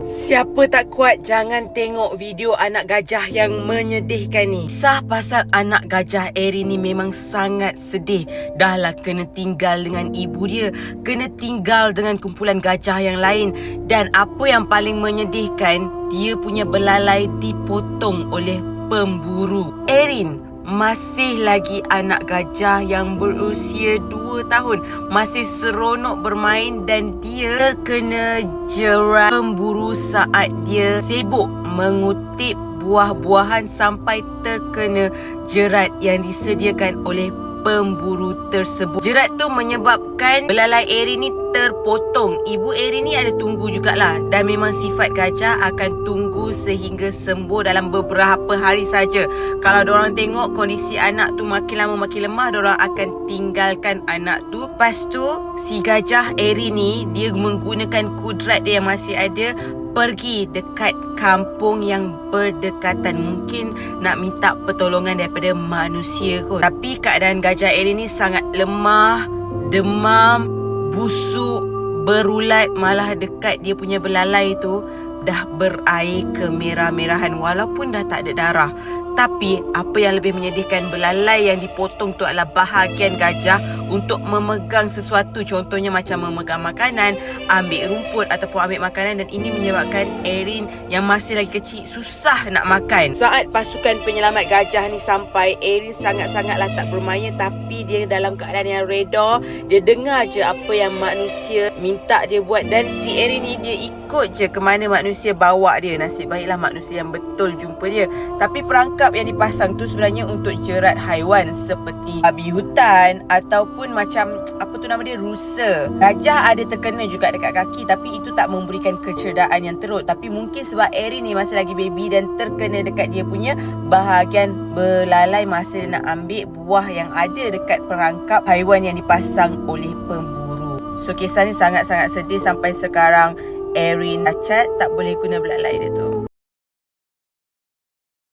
Siapa tak kuat jangan tengok video anak gajah yang menyedihkan ni. Kisah pasal anak gajah Erin ni memang sangat sedih. Dah lah kena tinggal dengan ibu dia, kena tinggal dengan kumpulan gajah yang lain. Dan apa yang paling menyedihkan, dia punya belalai dipotong oleh pemburu. Erin masih lagi anak gajah yang berusia 2 tahun. Masih seronok bermain dan dia terkena jerat pemburu saat dia sibuk mengutip buah-buahan sampai terkena jerat yang disediakan oleh pemburu tersebut. Jerat tu menyebabkan belalai Erin ni terpotong. Ibu Erin ni ada tunggu jugalah, dan memang sifat gajah akan tunggu sehingga sembuh dalam beberapa hari saja. Kalau diorang tengok kondisi anak tu makin lama makin lemah, diorang akan tinggalkan anak tu. Lepas tu si gajah Erin ni dia menggunakan kudrat dia yang masih ada, pergi dekat kampung yang berdekatan. Mungkin nak minta pertolongan daripada manusia kot. Tapi keadaan gajah Erin ni sangat lemah, demam, busuk, berulat. Malah dekat dia punya belalai tu dah berair kemerah-merahan walaupun dah tak ada darah. Tapi apa yang lebih menyedihkan, belalai yang dipotong tu adalah bahagian gajah untuk memegang sesuatu. Contohnya macam memegang makanan, ambil rumput ataupun ambil makanan. Dan ini menyebabkan Erin yang masih lagi kecil susah nak makan. Saat pasukan penyelamat gajah ni sampai, Erin sangat-sangatlah tak bermain. Tapi dia dalam keadaan yang reda. Dia dengar je apa yang manusia minta dia buat. Dan si Erin ni dia ikut je ke mana manusia bawa dia. Nasib baiklah manusia yang betul jumpa dia. Tapi perangkap yang dipasang tu sebenarnya untuk jerat haiwan seperti babi hutan ataupun macam apa tu nama dia, rusa. Gajah ada terkena juga dekat kaki, tapi itu tak memberikan kecederaan yang teruk. Tapi mungkin sebab Erin ni masih lagi baby dan terkena dekat dia punya bahagian belalai masa dia nak ambil buah yang ada dekat perangkap haiwan yang dipasang oleh pemburu. So kisah ni sangat-sangat sedih. Sampai sekarang Erin cacat, tak boleh guna belalai dia tu.